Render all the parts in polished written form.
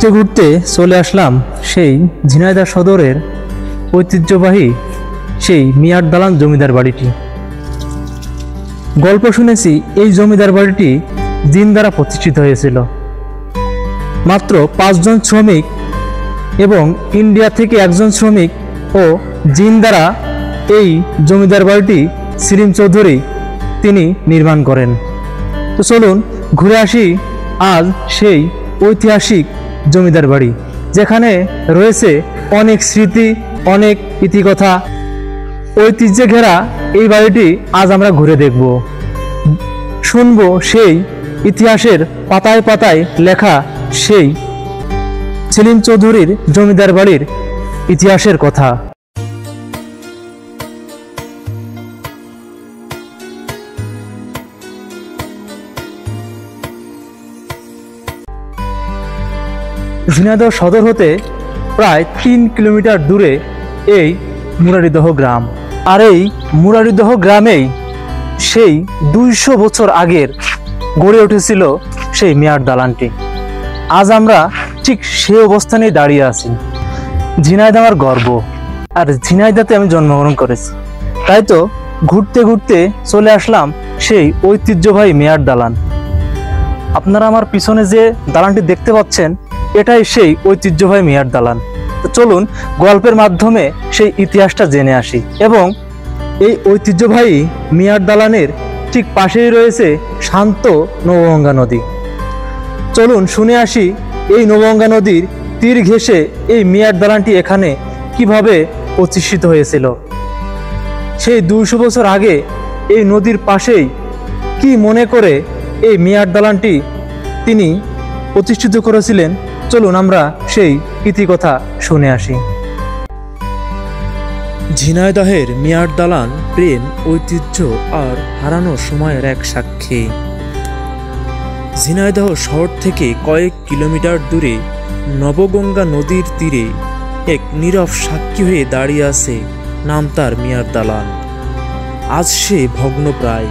ঘুরতে ঘুরতে চলে আসলাম সেই ঝিনাইদহ সদরের ঐতিহ্যবাহী সেই মিয়ার দালান জমিদার বাড়িটি। গল্প শুনেছি এই জমিদার বাড়িটি জিন দ্বারা প্রতিষ্ঠিত হয়েছিল। মাত্র 5 জন শ্রমিক এবং ইন্ডিয়া থেকে 1 জন শ্রমিক ও জিন দ্বারা এই জমিদার বাড়িটি সেলিম চৌধুরী তিনি নির্মাণ করেন। তো চলুন ঘুরে আসি আজ সেই ঐতিহাসিক জমিদার বাড়ি, যেখানে রয়েছে অনেক স্মৃতি, অনেক ইতিকথা, ঐতিহ্যে ঘেরা এই বাড়িটি আজ আমরা ঘুরে দেখব, শুনব সেই ইতিহাসের পাতায় পাতায় লেখা সেই সেলিম চৌধুরীর জমিদার বাড়ির ইতিহাসের কথা। ঝিনাইদহ সদর হতে প্রায় 3 কিলোমিটার দূরে এই মুরারিদহ গ্রাম। আর এই মুরারিদহ গ্রামেই সেই 200 বছর আগের গড়ে উঠেছিল সেই মিয়ার দালানটি। আজ আমরা ঠিক সেই অবস্থানেই দাঁড়িয়ে আছি। ঝিনাইদহ আমার গর্ব, আর ঝিনাইদহতে আমি জন্মগ্রহণ করেছি, তাই তো ঘুরতে ঘুরতে চলে আসলাম সেই ঐতিহ্যবাহী মিয়ার দালান। আপনারা আমার পিছনে যে দালানটি দেখতে পাচ্ছেন, এটাই সেই ঐতিহ্যবাহী মিয়ার দালান। তো চলুন গল্পের মাধ্যমে সেই ইতিহাসটা জেনে আসি। এবং এই ঐতিহ্যবাহী মিয়ার দালানের ঠিক পাশেই রয়েছে শান্ত নবগঙ্গা নদী। চলুন শুনে আসি এই নবগঙ্গা নদীর তীর ঘেঁষে এই মিয়ার দালানটি এখানে কিভাবে প্রতিষ্ঠিত হয়েছিল। সেই 200 বছর আগে এই নদীর পাশেই কি মনে করে এই মিয়ার দালানটি তিনি প্রতিষ্ঠিত করেছিলেন, চলুন আমরা সেই ইতিকথা শুনে আসি। ঝিনাইদহের মিয়ার দালান প্রেম, ঐতিহ্য আর হারানো সময়ের এক সাক্ষী। ঝিনাইদহ শহর থেকে কয়েক কিলোমিটার দূরে নবগঙ্গা নদীর তীরে এক নীরব সাক্ষী হয়ে দাঁড়িয়ে আছে নাম তার মিয়ার দালান। আজ সে ভগ্নপ্রায়,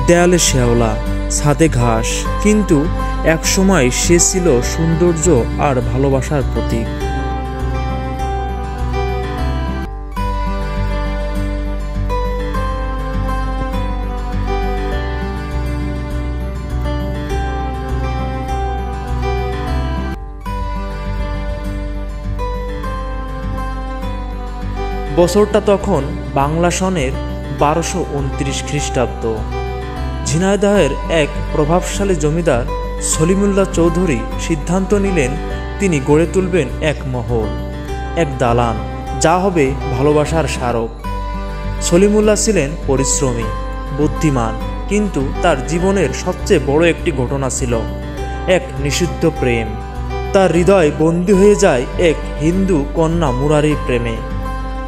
দেয়ালে শেওলা, ছাদে ঘাস, কিন্তু একসময় সে ছিল সৌন্দর্য আর ভালোবাসার প্রতীক। বছরটা তখন বাংলা সনের 1229 খ্রিস্টাব্দ। ঝিনাইদহের এক প্রভাবশালী জমিদার সলিমুল্লাহ চৌধুরী সিদ্ধান্ত নিলেন তিনি গড়ে তুলবেন এক মহল, এক দালান, যা হবে ভালোবাসার স্মারক। সলিমুল্লাহ ছিলেন পরিশ্রমী, বুদ্ধিমান, কিন্তু তার জীবনের সবচেয়ে বড় একটি ঘটনা ছিল এক নিষিদ্ধ প্রেম। তার হৃদয় বন্দী হয়ে যায় এক হিন্দু কন্যা মুরারির প্রেমে।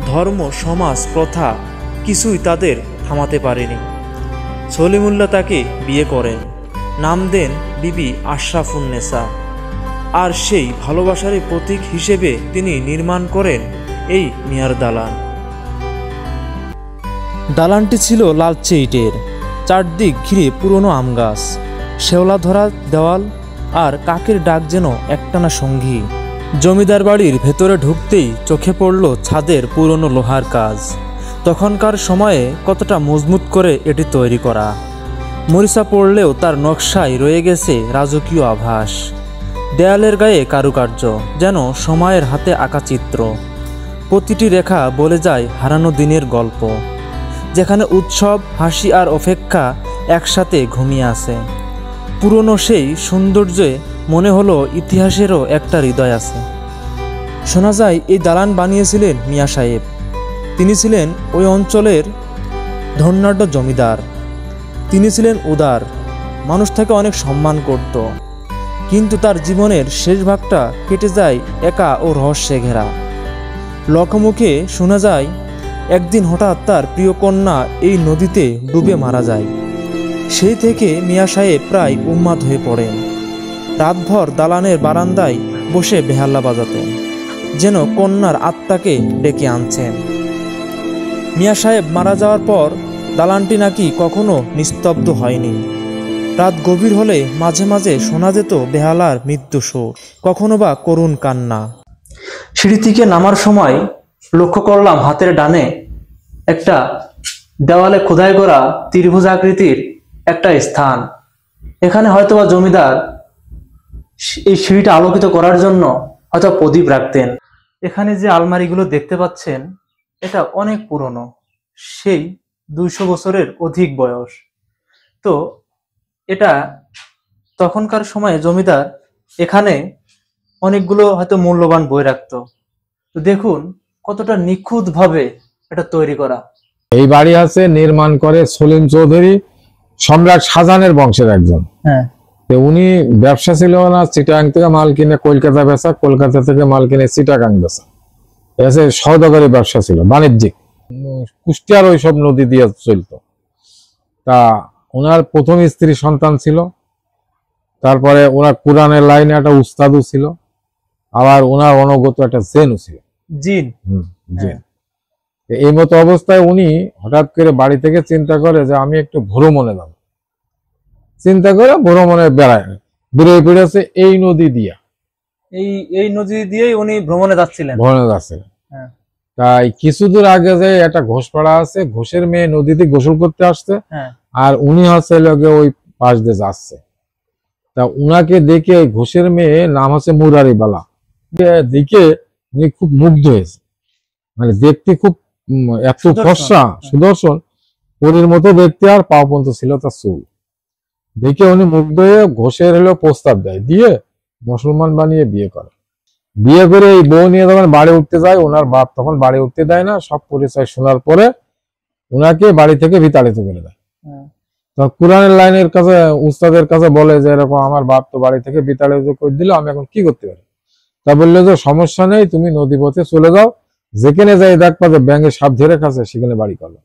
ধর্ম, সমাজ, প্রথা কিছুই তাদের থামাতে পারেনি। সলিমুল্লাহ তাকে বিয়ে করেন, নাম দেন বিবি আশরাফুন্নেসা। আর সেই ভালোবাসারই প্রতীক হিসেবে তিনি নির্মাণ করেন এই মিয়ার দালান। দালানটি ছিল লালচে ইটের, চারদিক ঘিরে পুরনো আম গাছ, শেওলা ধরা দেওয়াল আর কাকের ডাক যেন একটানা সঙ্গী। জমিদার বাড়ির ভেতরে ঢুকতেই চোখে পড়ল ছাদের পুরনো লোহার কাজ। তখনকার সময়ে কতটা মজবুত করে এটি তৈরি করা। মরিচা পড়লেও তার নকশায় রয়ে গেছে রাজকীয় আভাস। দেয়ালের গায়ে কারুকার্য, যেন সময়ের হাতে আঁকা চিত্র। প্রতিটি রেখা বলে যায় হারানো দিনের গল্প, যেখানে উৎসব, হাসি আর অপেক্ষা একসাথে ঘুমিয়ে আছে। পুরনো সেই সৌন্দর্যে মনে হলো ইতিহাসেরও একটা হৃদয় আছে। শোনা যায় এই দালান বানিয়েছিলেন মিয়া সাহেব। তিনি ছিলেন ওই অঞ্চলের ধনাঢ্য জমিদার। তিনি ছিলেন উদার, মানুষ তাকে অনেক সম্মান করত, কিন্তু তার জীবনের শেষ ভাগটা কেটে যায় একা ও রহস্যে ঘেরা। লোকমুখে শোনা যায় একদিন হঠাৎ তার প্রিয় কন্যা এই নদীতে ডুবে মারা যায়। সেই থেকে মিয়া সাহেব প্রায় উন্মাদ হয়ে পড়েন। রাতভর দালানের বারান্দায় বসে বেহাল্লা বাজাতেন, যেন কন্যার আত্মাকে ডেকে আনছেন। মিয়া সাহেব মারা যাওয়ার পর দালানটি নাকি কখনো নিস্তব্ধ হয়নি। রাত গভীর হলে মাঝে মাঝে শোনা যেত বেহালার মৃত্যু শোক, কখনো বা করুণ কান্না। সিঁড়ি থেকে নামার সময় লক্ষ্য করলাম হাতের ডানে একটা দেওয়ালে খোদাই করা ত্রিভুজ আকৃতির একটা স্থান। এখানে হয়তোবা জমিদার এই সিঁড়িটা আলোকিত করার জন্য হয়তো প্রদীপ রাখতেন। এখানে যে আলমারিগুলো দেখতে পাচ্ছেন এটা অনেক পুরনো, সেই 200 বছরের অধিক বয়স। তো এটা তখনকার সময়ে জমিদার এখানে অনেকগুলো হয়তো মূল্যবান বই রাখতো। তো দেখুন কতটা নিখুঁত ভাবে এটা তৈরি করা। এই বাড়ি আছে নির্মাণ করে সলিম চৌধুরী, সম্রাট শাহজাহানের বংশের একজন। হ্যাঁ, তো উনি ব্যবসা ছিল না, চিটাগাং থেকে মাল কিনে কলকাতা বেচা, কলকাতা থেকে মাল কিনে চিটাগাং বেচা, এসে সওদাগরি ব্যবসা ছিল, বাণিজ্যিক। কুষ্টিয়ার ওইসব নদী দিয়ে চলতো। তা ওনার প্রথম স্ত্রী সন্তান ছিল, তারপরে ওনার কোরআনের লাইনে একটা উস্তাদও ছিল, আবার ওনার অনগত একটা জেনও ছিল। জিন। জেন। এই মতো অবস্থায় উনি হঠাৎ করে বাড়ি থেকে চিন্তা করে যে আমি একটু ভ্রমণে যাব। চিন্তা করে ভ্রমণে বেরিয়ে পড়েছে এই নদী দিয়া। এই নদী দিয়েই উনি ভ্রমণে যাচ্ছিলেন। হ্যাঁ। তাই কিছুদূর আগে যে একটা ঘোষপাড়া আছে, ঘোষের মেয়ে নদীতে গোসল করতে আসছে, আর উনি হচ্ছে লগে ওই পাশ দিয়ে যাচ্ছে। তা উনাকে দেখে ঘোষের মেয়ে নাম হচ্ছে মুরারি বালা, দেখে উনি খুব মুগ্ধ হয়েছে। মানে দেখতে খুব এত ফর্সা, সুদর্শন, পরীর মতো দেখতে, আর পা পর্যন্ত ছিল তার চুল। দেখে উনি মুগ্ধ হয়ে ঘোষের হলো প্রস্তাব দেয়, দিয়ে মুসলমান বানিয়ে বিয়ে করে। বিয়ে করে এই বউ নিয়ে যখন বাড়ি উঠতে যায়, ওনার বাপ তখন বাড়ি উঠতে দেয় না। সব পরিচয় শোনার পরে ওনাকে বাড়ি থেকে বিতাড়িত করে দেয়। কোরআনের লাইনের কাছে, উস্তাদের কাছে বলে যে এরকম আমার বাপ তো বাড়ি থেকে বিতাড়িত করে দিল, আমি এখন কি করতে পারি? তা বললো যে সমস্যা নেই, তুমি নদী পথে চলে যাও, যেখানে যাই দেখবা যে ব্যাঙে সাপ ধরে খাচ্ছে, সেখানে বাড়ি করো।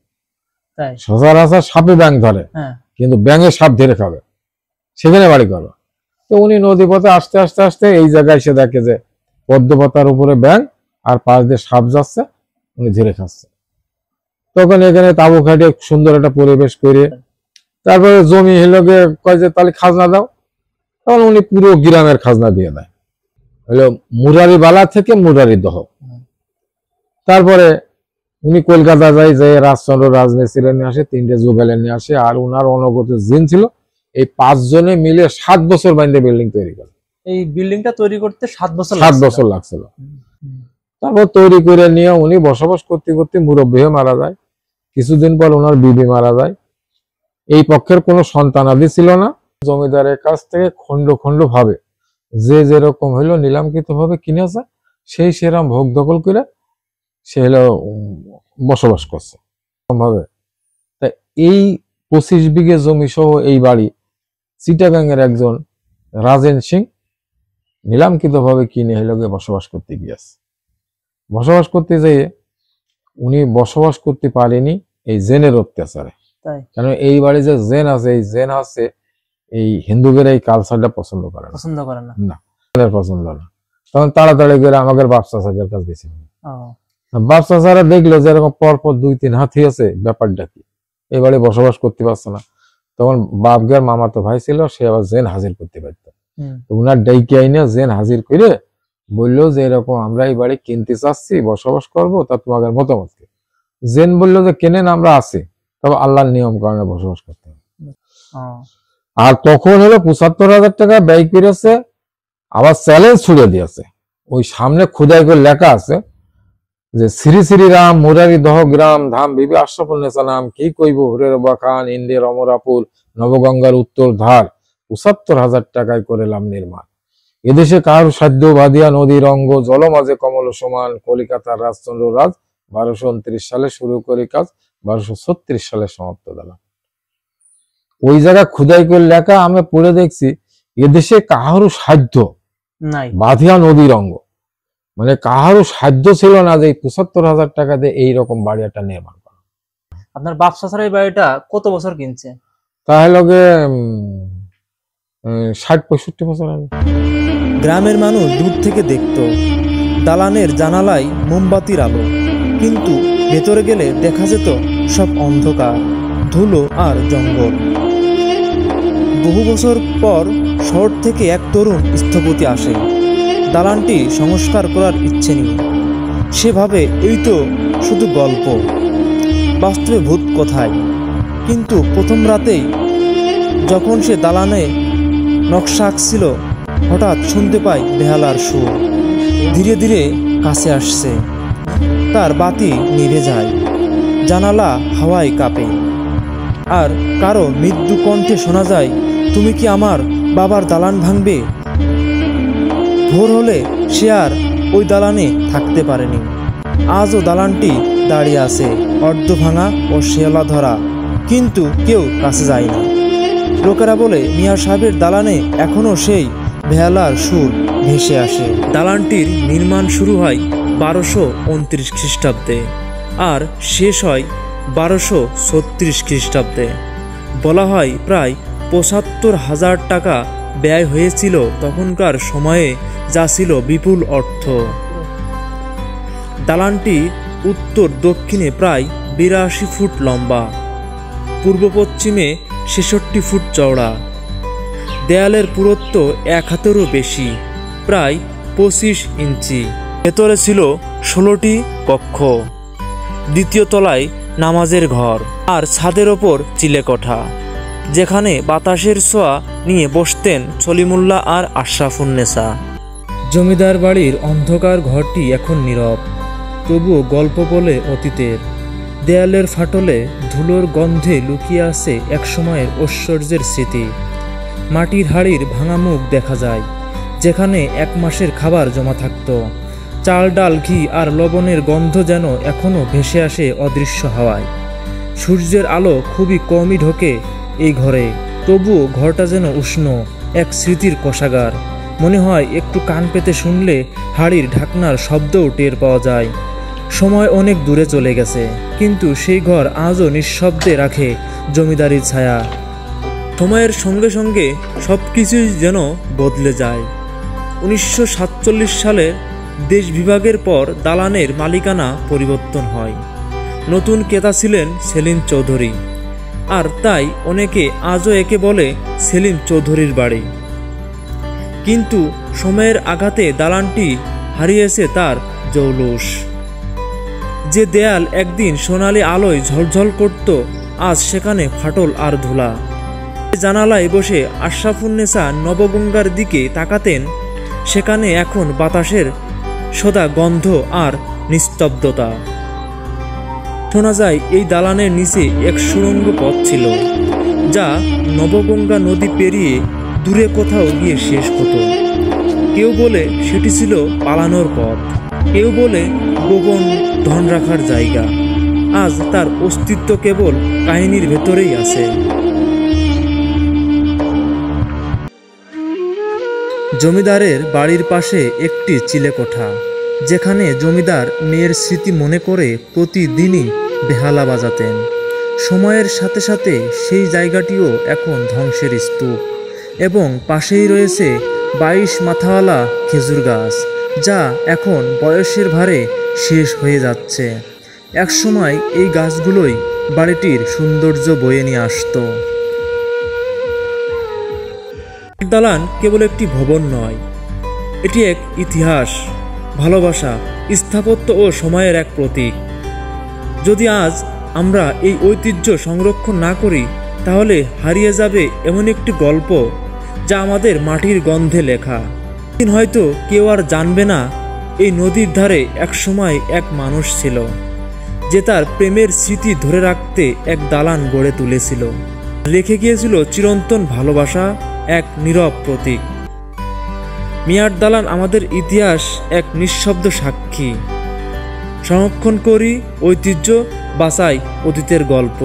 সচরাচর সাপে ব্যাঙ ধরে, কিন্তু ব্যাঙে সাপ ধরে খাবে, সেখানে বাড়ি করো। তো উনি নদী পথে আস্তে আস্তে আস্তে এই জায়গায় সে দেখে যে পদ্মপাতার উপরে ব্যাঙ আর পাশ দিয়ে সাপ যাচ্ছে, উনি ধরে খাচ্ছে। তখন এখানে তাবু খাটিয়ে সুন্দর একটা পরিবেশ করে, তারপরে জমি হিলোকে কয় যে তাহলে খাজনা দাও। তখন উনি পুরো গ্রামের খাজনা দিয়ে দেয়, হলো মুরারি বালা থেকে মুরারি দহ। তারপরে উনি কলকাতা যায়, যে রাজচন্দ্র রাজমিস্ত্রি নিয়ে আসে, 3টে জোগালে নিয়ে আসে, আর উনার অনগত জিন ছিল। এই 5 জনে মিলে 7 বছর বাইন্দে বিল্ডিং তৈরি করে। এই বিল্ডিংটা তৈরি করতে 7 বছর লাগছিল। তারপর তৈরি করে নিয়ে উনি বসবাস করতে করতে মুরব্বী হয়ে মারা যায়। কিছুদিন পর ওনার বিবি মারা যায়। এই পক্ষের কোনো সন্তানাদি ছিল না। জমিদারের কাছ থেকে খন্ড খন্ড ভাবে যে যেরকম হইলো নিলামকৃত ভাবে কিনেছে, সেই সেরকম ভোগ দখল করে সে হলো বসবাস করছে ভাবে। তাই এই 25 বিঘে জমি সহ এই বাড়ি চিটাগাং এর একজন রাজেন সিং নিলামকৃত ভাবে কিনে হলো বসবাস করতে গিয়েছে। বসবাস করতে যেয়ে উনি বসবাস করতে পারেনি এই জেনের অত্যাচারে। কারণ এই বাড়ি যে জেন আছে, এই জেন আছে এই হিন্দুদের এই কালচারটা পছন্দ করে না, পছন্দ না। তখন তাড়াতাড়ি করে আমাদের বাপ চাচাদের কাছে গেছিল। বাপ চাচারা দেখলো যে এরকম পরপর 2-3 হাতি আছে, ব্যাপারটা কি, এই বাড়ি বসবাস করতে পারছে না। তখন বাপগার মামাতো ভাই ছিল, সে আবার জেন হাজির করতে পারত। উনার ডাইকে আইনে জেন হাজির করে বললো যে এরকম আমরা এই বাড়ি কিনতে চাচ্ছি, বসবাস করব, তা তোমাদের মতামত কি? জেন বললো যে কেনেন, আমরা আছি, তবে আল্লাহর নিয়ম কারণে বসবাস করতে হবে। আর তখন হলো 75,000 টাকা ব্যয় করেছে, আবার চ্যালেঞ্জ ছুড়ে দিয়েছে। ওই সামনে খোদাই করে লেখা আছে যে শ্রী শ্রী রাম মুরারি দহ গ্রাম ধাম বিবি আশরাফুন্নেসা নাম কি কইব হুরেরবা খান ইন্দির অমরাপুর নবগঙ্গার উত্তর ধার 75,000 টাকায় করেলাম নির্মাণ। এদেশে কার সাধ্য বাদিয়া নদীর অঙ্গ জল মাঝে কমল সমান। কলিকাতার রাজচন্দ্র রাজ 1229 সালে শুরু করে কাজ 1236 সালে সমাপ্ত দিলাম। ওই জায়গা খুদাই করে লেখা আমি পড়ে দেখছি, এদেশে কাহারও সাধ্য নাই বাধিয়া নদীর অঙ্গ, মানে কাহারও সাধ্য ছিল না যে 75,000 টাকা দিয়ে এইরকম বাড়ি একটা নির্মাণ করা। আপনার বাপ চাচার এই বাড়িটা কত বছর কিনছে? তাহলে 60-65 বছর আগে। গ্রামের মানুষ দূর থেকে দেখতো দালানের জানালায় মোমবাতির আলো, কিন্তু ভেতরে গেলে দেখা যেত সব অন্ধকার, ধুলো আর জঙ্গল। বহু বছর পর শহর থেকে এক তরুণ স্থপতি আসে দালানটি সংস্কার করার ইচ্ছে নিয়ে। সে ভাবে এই তো শুধু গল্প, বাস্তবে ভূত কোথায়। কিন্তু প্রথম রাতেই যখন সে দালানে নকশা আঁকছিল, হঠাৎ শুনতে পায় বেহালার সুর ধীরে ধীরে কাছে আসছে। তার বাতি নিভে যায়, জানালা হাওয়ায় কাঁপে, আর কারো মৃদু কণ্ঠে শোনা যায়, তুমি কি আমার বাবার দালান ভাঙবে? ভোর হলে সে আর ওই দালানে থাকতে পারেনি। আজও দালানটি দাঁড়িয়ে আছে, অর্ধ ভাঙা ও শেওলা ধরা, কিন্তু কেউ কাছে যায় না। লোকেরা বলে মিয়া সাহেবের দালানে এখনও সেই বেহালার সুর ভেসে আসে। দালানটির নির্মাণ শুরু হয় 1229 খ্রিস্টাব্দে আর শেষ হয় 1236 খ্রিস্টাব্দে। বলা হয় প্রায় ৭৫,০০০ টাকা ব্যয় হয়েছিল তখনকার সময়ে, যা ছিল বিপুল অর্থ। দালানটি উত্তর দক্ষিণে প্রায় ৮২ ফুট লম্বা, পূর্ব পশ্চিমে ৬৬ ফুট চওড়া। দেয়ালের পুরুত্ব ১ হাতেরও বেশি, প্রায় ২৫ ইঞ্চি। ভেতরে ছিল ১৬টি কক্ষ, দ্বিতীয় তলায় নামাজের ঘর, আর ছাদের ওপর চিলেকোঠা, যেখানে বাতাসের ছোঁয়া নিয়ে বসতেন সলিমুল্লাহ আর আশরাফুন্নেসা। জমিদার বাড়ির অন্ধকার ঘরটি এখন নীরব, তবুও গল্প বলে অতীতের। দেয়ালের ফাটলে ধুলোর গন্ধে লুকিয়ে আছে একসময়ের ঐশ্বর্যের স্মৃতি। মাটির হাড়ির ভাঙা মুখ দেখা যায়, যেখানে ১ মাসের খাবার জমা থাকত। চাল, ডাল, ঘি আর লবণের গন্ধ যেন এখনও ভেসে আসে অদৃশ্য হাওয়ায়। সূর্যের আলো খুবই কমই ঢোকে এই ঘরে, তবুও ঘরটা যেন উষ্ণ, এক স্মৃতির কোষাগার। মনে হয় একটু কান পেতে শুনলে হাড়ির ঢাকনার শব্দও টের পাওয়া যায়। সময় অনেক দূরে চলে গেছে, কিন্তু সেই ঘর আজও নিঃশব্দে রাখে জমিদারির ছায়া। সময়ের সঙ্গে সঙ্গে সব কিছুই যেন বদলে যায়। ১৯৪৭ সালের দেশ বিভাগের পর দালানের মালিকানা পরিবর্তন হয়। নতুন ক্রেতা ছিলেন সেলিম চৌধুরী, আর তাই অনেকে আজও একে বলে সেলিম চৌধুরীর বাড়ি। কিন্তু সময়ের আঘাতে দালানটি হারিয়েছে তার জৌলুস। যে দেয়াল একদিন সোনালি আলোয় ঝলঝল করত, আজ সেখানে ফাটল আর ধুলা। জানালায় বসে আশরাফুন্নেসা নবগঙ্গার দিকে তাকাতেন, সেখানে এখন বাতাসের সোদা গন্ধ আর নিস্তব্ধতা। শোনা যায় এই দালানের নিচে এক সুড়ঙ্গ পথ ছিল, যা নবগঙ্গা নদী পেরিয়ে দূরে কোথাও গিয়ে শেষ হতো। কেউ বলে সেটি ছিল পালানোর পথ, কেউ বলে গোপন ধন রাখার জায়গা। আজ তার অস্তিত্ব কেবল কাহিনীর ভেতরেই আছে। জমিদারের বাড়ির পাশে একটি চিলেকোঠা, যেখানে জমিদার মেয়ের স্মৃতি মনে করে প্রতিদিনই বেহালা বাজাতেন। সময়ের সাথে সাথে সেই জায়গাটিও এখন ধ্বংসের স্তূপ, এবং পাশেই রয়েছে ২২ মাথাওয়ালা খেজুর গাছ, যা এখন বয়সের ভারে শেষ হয়ে যাচ্ছে। একসময় এই গাছগুলোই বাড়িটির সৌন্দর্য বয়ে নিয়ে আসতো। দালান কেবল একটি ভবন নয়, এটি এক ইতিহাস, ভালোবাসা, স্থাপত্য ও সময়ের এক প্রতীক। যদি আজ আমরা এই ঐতিহ্য সংরক্ষণ না করি, তাহলে হারিয়ে যাবে এমন একটি গল্প, যা আমাদের মাটির গন্ধে লেখা। দিন হয়তো কেউ আর জানবে না এই নদীর ধারে একসময় এক মানুষ ছিল, যে তার প্রেমের স্মৃতি ধরে রাখতে এক দালান গড়ে তুলেছিল, রেখে গিয়েছিল চিরন্তন ভালোবাসা, এক নীরব প্রতীক। মিয়ার দালান আমাদের ইতিহাস এক নিঃশব্দ সাক্ষী। সংরক্ষণ করি ঐতিহ্য, বাঁচাই অতীতের গল্প।